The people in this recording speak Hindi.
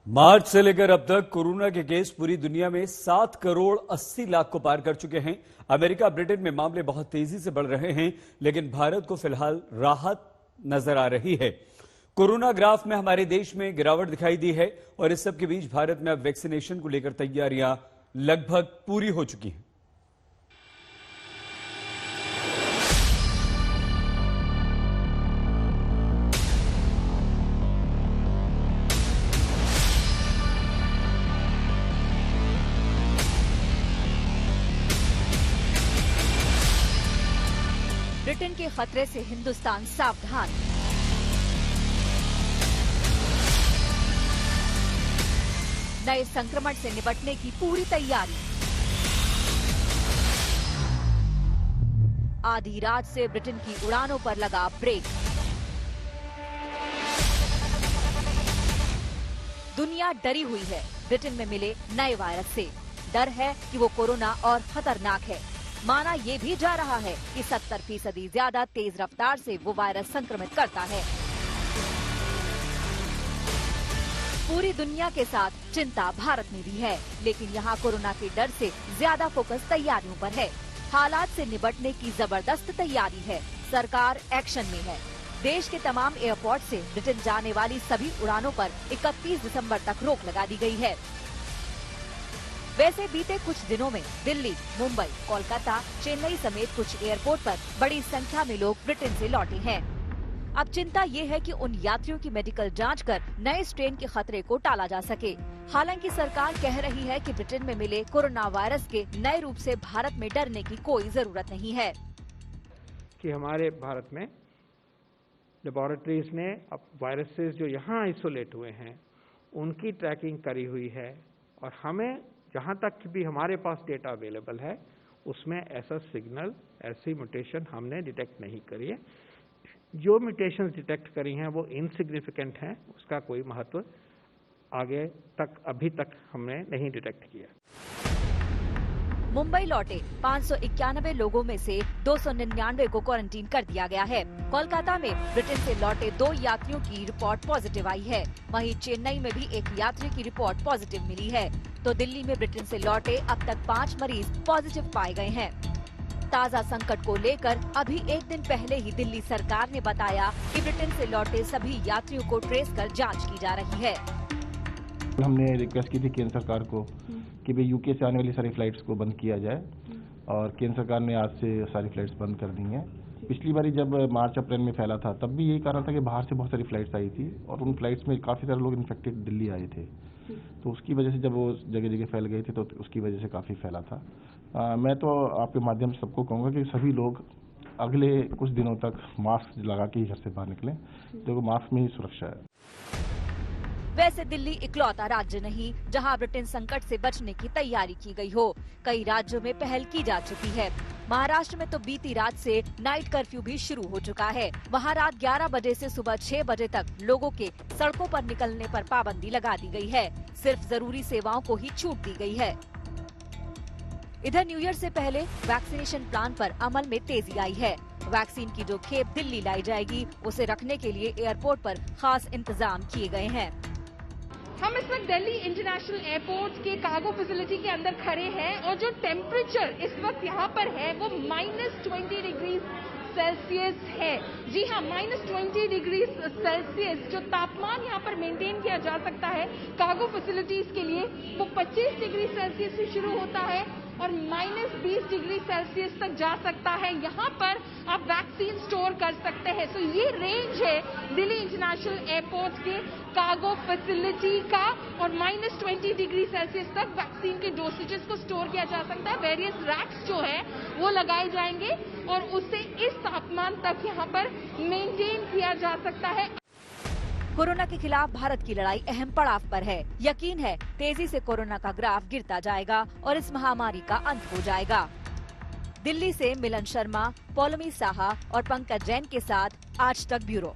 मार्च से लेकर अब तक कोरोना के केस पूरी दुनिया में 7 करोड़ 80 लाख को पार कर चुके हैं। अमेरिका, ब्रिटेन में मामले बहुत तेजी से बढ़ रहे हैं, लेकिन भारत को फिलहाल राहत नजर आ रही है। कोरोना ग्राफ में हमारे देश में गिरावट दिखाई दी है और इस सब के बीच भारत में अब वैक्सीनेशन को लेकर तैयारियां लगभग पूरी हो चुकी हैं। ब्रिटेन के खतरे से हिंदुस्तान सावधान। नए संक्रमण से निपटने की पूरी तैयारी। आधी रात से ब्रिटेन की उड़ानों पर लगा ब्रेक। दुनिया डरी हुई है ब्रिटेन में मिले नए वायरस से। डर है कि वो कोरोना और खतरनाक है। माना ये भी जा रहा है कि 70% ज्यादा तेज रफ्तार से वो वायरस संक्रमित करता है। पूरी दुनिया के साथ चिंता भारत में भी है, लेकिन यहाँ कोरोना के डर से ज्यादा फोकस तैयारियों पर है। हालात से निपटने की जबरदस्त तैयारी है। सरकार एक्शन में है। देश के तमाम एयरपोर्ट से ब्रिटेन जाने वाली सभी उड़ानों पर 31 दिसंबर तक रोक लगा दी गई है। वैसे बीते कुछ दिनों में दिल्ली, मुंबई, कोलकाता, चेन्नई समेत कुछ एयरपोर्ट पर बड़ी संख्या में लोग ब्रिटेन से लौटे हैं। अब चिंता ये है कि उन यात्रियों की मेडिकल जांच कर नए स्ट्रेन के खतरे को टाला जा सके। हालांकि सरकार कह रही है कि ब्रिटेन में मिले कोरोना वायरस के नए रूप से भारत में डरने की कोई जरूरत नहीं है। कि हमारे भारत में लेबोरेटरीज ने अब वायरसेस जो यहाँ आइसोलेट हुए हैं उनकी ट्रैकिंग करी हुई है और हमें जहाँ तक भी हमारे पास डेटा अवेलेबल है उसमें ऐसा सिग्नल, ऐसी म्यूटेशन हमने डिटेक्ट नहीं करी है। जो म्यूटेशंस डिटेक्ट करी हैं वो इनसिग्निफिकेंट हैं, उसका कोई महत्व आगे तक अभी तक हमने नहीं डिटेक्ट किया। मुंबई लौटे 591 लोगों में से 299 को क्वारंटीन कर दिया गया है। कोलकाता में ब्रिटेन से लौटे 2 यात्रियों की रिपोर्ट पॉजिटिव आई है। वहीं चेन्नई में भी एक यात्री की रिपोर्ट पॉजिटिव मिली है। तो दिल्ली में ब्रिटेन से लौटे अब तक 5 मरीज पॉजिटिव पाए गए हैं। ताज़ा संकट को लेकर अभी एक दिन पहले ही दिल्ली सरकार ने बताया कि ब्रिटेन से लौटे सभी यात्रियों को ट्रेस कर जांच की जा रही है। हमने रिक्वेस्ट की थी केंद्र सरकार को कि भाई यूके से आने वाली सारी फ्लाइट्स को बंद किया जाए और केंद्र सरकार ने आज से सारी फ्लाइट्स बंद कर दी हैं। पिछली बारी जब मार्च अप्रैल में फैला था तब भी यही कारण था कि बाहर से बहुत सारी फ्लाइट्स आई थी और उन फ्लाइट्स में काफ़ी सारे लोग इन्फेक्टेड दिल्ली आए थे, तो उसकी वजह से जब वो जगह जगह फैल गए थे तो उसकी वजह से काफ़ी फैला था। मैं तो आपके माध्यम से सबको कहूँगा कि सभी लोग अगले कुछ दिनों तक मास्क लगा के ही घर से बाहर निकलें, तो मास्क में ही सुरक्षा है। वैसे दिल्ली इकलौता राज्य नहीं जहां ब्रिटेन संकट से बचने की तैयारी की गई हो। कई राज्यों में पहल की जा चुकी है। महाराष्ट्र में तो बीती रात से नाइट कर्फ्यू भी शुरू हो चुका है। वहां रात 11 बजे से सुबह 6 बजे तक लोगों के सड़कों पर निकलने पर पाबंदी लगा दी गई है। सिर्फ जरूरी सेवाओं को ही छूट दी गई है। इधर न्यू ईयर से पहले वैक्सीनेशन प्लान पर अमल में तेजी आई है। वैक्सीन की जो खेप दिल्ली लाई जाएगी उसे रखने के लिए एयरपोर्ट पर खास इंतजाम किए गए हैं। हम इस वक्त दिल्ली इंटरनेशनल एयरपोर्ट के कार्गो फैसिलिटी के अंदर खड़े हैं और जो टेम्परेचर इस वक्त यहाँ पर है वो -20 डिग्री सेल्सियस है। जी हाँ, -20 डिग्री सेल्सियस जो तापमान यहाँ पर मेंटेन किया जा सकता है कार्गो फैसिलिटीज के लिए वो 25 डिग्री सेल्सियस से शुरू होता है और -20 डिग्री सेल्सियस तक जा सकता है। यहाँ पर आप वैक्सीन स्टोर कर सकते हैं। तो ये रेंज है दिल्ली इंटरनेशनल एयरपोर्ट के कार्गो फैसिलिटी का और -20 डिग्री सेल्सियस तक वैक्सीन के डोसेजेस को स्टोर किया जा सकता है। वेरियस रैक्स जो है वो लगाए जाएंगे और उससे इस तापमान तक यहाँ पर मेंटेन किया जा सकता है। कोरोना के खिलाफ भारत की लड़ाई अहम पड़ाव पर है। यकीन है तेजी से कोरोना का ग्राफ गिरता जाएगा और इस महामारी का अंत हो जाएगा। दिल्ली से मिलन शर्मा, पौलमी साहा और पंकज जैन के साथ आज तक ब्यूरो।